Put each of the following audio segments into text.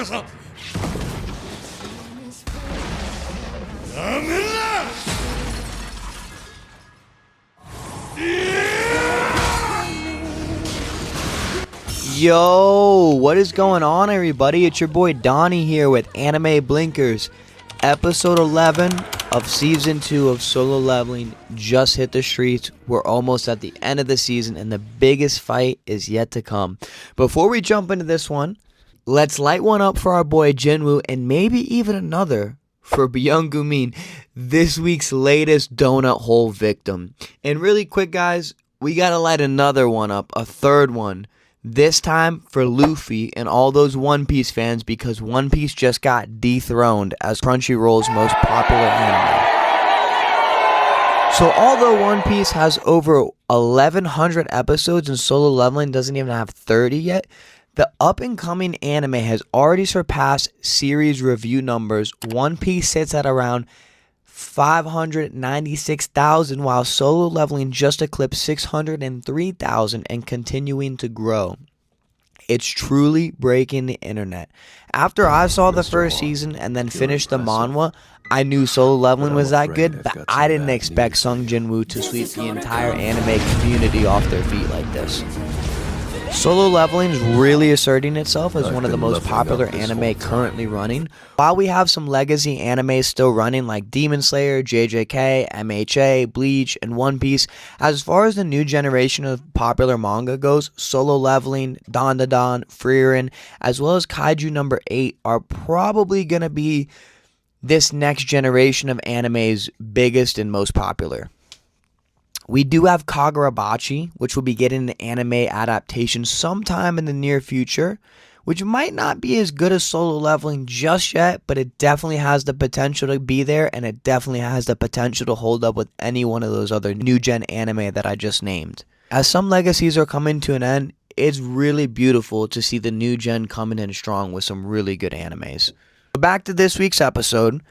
Yo, what is going on, everybody? It's your boy Donnie here with Anime Blinkers. Episode 11 of Season 2 of Solo Leveling just hit the streets. We're almost at the end of the season, and the biggest fight is yet to come. Before we jump into this one, let's light one up for our boy Jinwoo, and maybe even another for Byung-gu Min, this week's latest donut hole victim. And really quick, guys, we gotta light another one up, a third one. This time for Luffy and all those One Piece fans, because One Piece just got dethroned as Crunchyroll's most popular anime. So although One Piece has over 1,100 episodes and Solo Leveling doesn't even have 30 yet, the up-and-coming anime has already surpassed series review numbers. One Piece sits at around 596,000, while Solo Leveling just eclipsed 603,000 and continuing to grow. It's truly breaking the internet. After I saw the first season and then finished the manhwa, I knew Solo Leveling was that good, but I didn't expect Sung Jinwoo to sweep the entire anime community off their feet like this. Solo Leveling is really asserting itself as one of the most popular anime currently running. While we have some legacy animes still running like Demon Slayer, JJK, MHA, Bleach, and One Piece, as far as the new generation of popular manga goes, Solo Leveling, Dandadan, Frieren, as well as Kaiju number 8 are probably going to be this next generation of anime's biggest and most popular. We do have Kagurabachi, which will be getting an anime adaptation sometime in the near future, which might not be as good as Solo Leveling just yet, but it definitely has the potential to be there, and it definitely has the potential to hold up with any one of those other new-gen anime that I just named. As some legacies are coming to an end, it's really beautiful to see the new gen coming in strong with some really good animes. Back to this week's episode.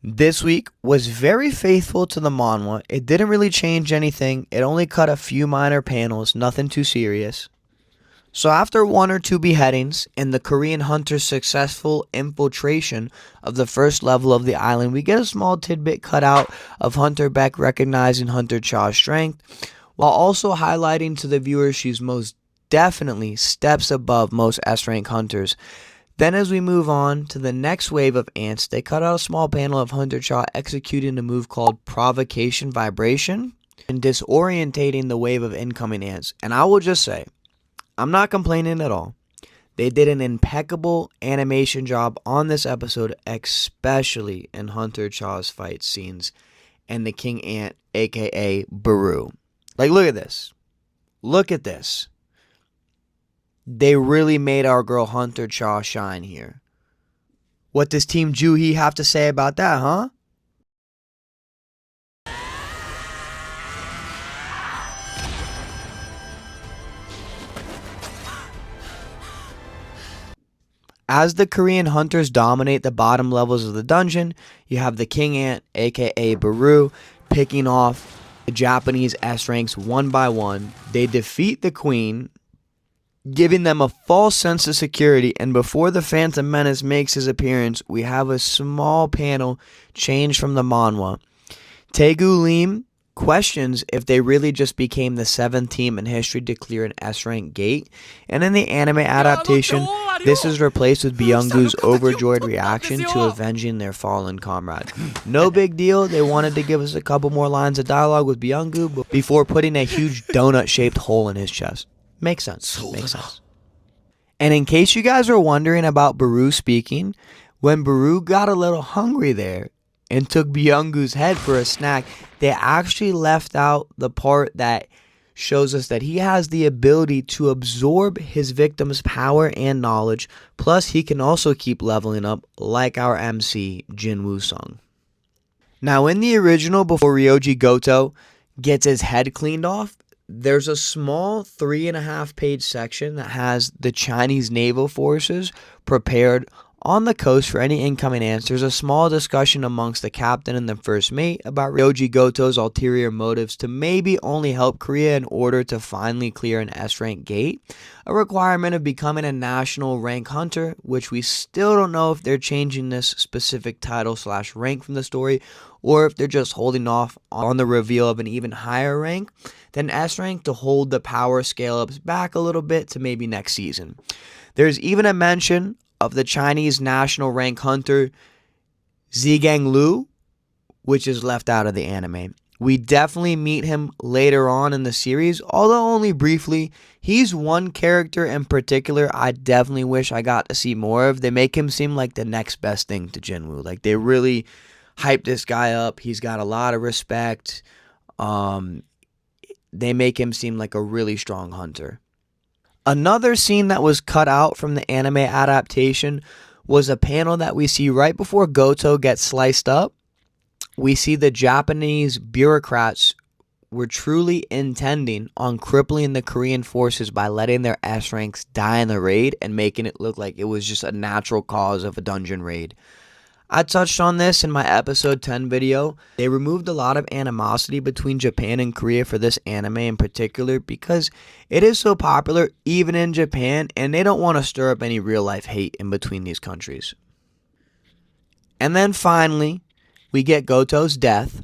This week was very faithful to the manhwa. It didn't really change anything. It only cut a few minor panels, nothing too serious. So after one or two beheadings and the Korean hunter's successful infiltration of the first level of the island, we get a small tidbit cut out of Hunter Beck recognizing Hunter Cha's strength, while also highlighting to the viewer she's most definitely steps above most S-rank hunters. Then as we move on to the next wave of ants, they cut out a small panel of Hunter Cha executing a move called Provocation Vibration and disorientating the wave of incoming ants. And I will just say, I'm not complaining at all. They did an impeccable animation job on this episode, especially in Hunter Cha's fight scenes and the King Ant, aka Baru. Like, look at this. Look at this. They really made our girl Hunter Cha shine here. What does Team Juhi have to say about that, huh? As the Korean hunters dominate the bottom levels of the dungeon, you have the King Ant, aka Baru, picking off the Japanese S ranks one by one. They defeat the Queen, giving them a false sense of security, and before the Phantom Menace makes his appearance, we have a small panel change from the manhwa. Taegu Lim questions if they really just became the 7th team in history to clear an S-rank gate, and in the anime adaptation, this is replaced with Byung-gu's overjoyed reaction to avenging their fallen comrade. No big deal, they wanted to give us a couple more lines of dialogue with Byung-gu before putting a huge donut-shaped hole in his chest. Makes sense. Makes sense. And in case you guys are wondering about Baru speaking, when Baru got a little hungry there and took Byung-gu's head for a snack, they actually left out the part that shows us that he has the ability to absorb his victim's power and knowledge, plus he can also keep leveling up like our MC, Jin Woo-sung. Now in the original, before Ryoji Goto gets his head cleaned off, there's a small 3.5 page section that has the Chinese naval forces prepared on the coast for any incoming answers. A small discussion amongst the captain and the first mate about Ryoji Goto's ulterior motives to maybe only help Korea in order to finally clear an S-rank gate. A requirement of becoming a national rank hunter, which we still don't know if they're changing this specific title / rank from the story, or if they're just holding off on the reveal of an even higher rank than S rank to hold the power scale ups back a little bit to maybe next season. There's even a mention of the Chinese national rank hunter Zhigang Liu, which is left out of the anime. We definitely meet him later on in the series, although only briefly. He's one character in particular I definitely wish I got to see more of. They make him seem like the next best thing to Jinwoo. Like, they really hype this guy up. He's got a lot of respect. They make him seem like a really strong hunter. Another scene that was cut out from the anime adaptation was a panel that we see right before Goto gets sliced up. We see the Japanese bureaucrats were truly intending on crippling the Korean forces by letting their S ranks die in the raid and making it look like it was just a natural cause of a dungeon raid. I touched on this in my episode 10 video. They removed a lot of animosity between Japan and Korea for this anime in particular because it is so popular even in Japan, and they don't want to stir up any real life hate in between these countries. And then finally, we get Goto's death,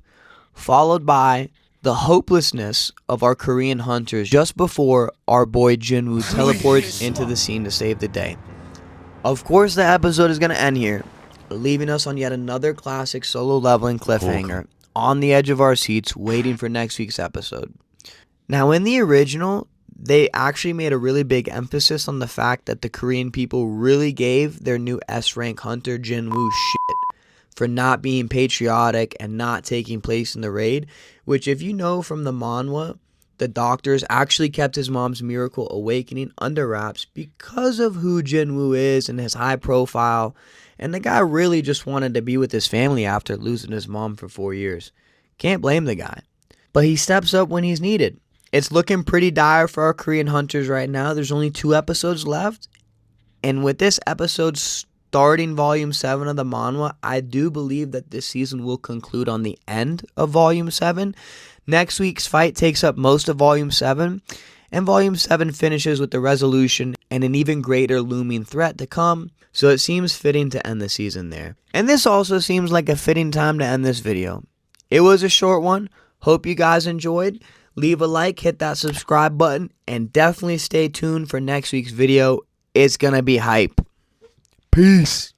followed by the hopelessness of our Korean hunters just before our boy Jinwoo teleports into the scene to save the day. Of course, the episode is going to end here, leaving us on yet another classic solo leveling cliffhanger on the edge of our seats waiting for next week's episode. Now, in the original, they actually made a really big emphasis on the fact that the Korean people really gave their new S-rank hunter Jinwoo shit for not being patriotic and not taking place in the raid, which, if you know from the manhwa, the doctors actually kept his mom's miracle awakening under wraps because of who Jinwoo is and his high profile. And the guy really just wanted to be with his family after losing his mom for 4 years. Can't blame the guy. But he steps up when he's needed. It's looking pretty dire for our Korean hunters right now. There's only 2 episodes left. And with this episode starting Volume 7 of the manhwa, I do believe that this season will conclude on the end of Volume 7. Next week's fight takes up most of Volume 7. And Volume 7 finishes with the resolution and an even greater looming threat to come. So it seems fitting to end the season there. And this also seems like a fitting time to end this video. It was a short one. Hope you guys enjoyed. Leave a like, hit that subscribe button, and definitely stay tuned for next week's video. It's gonna be hype. Peace.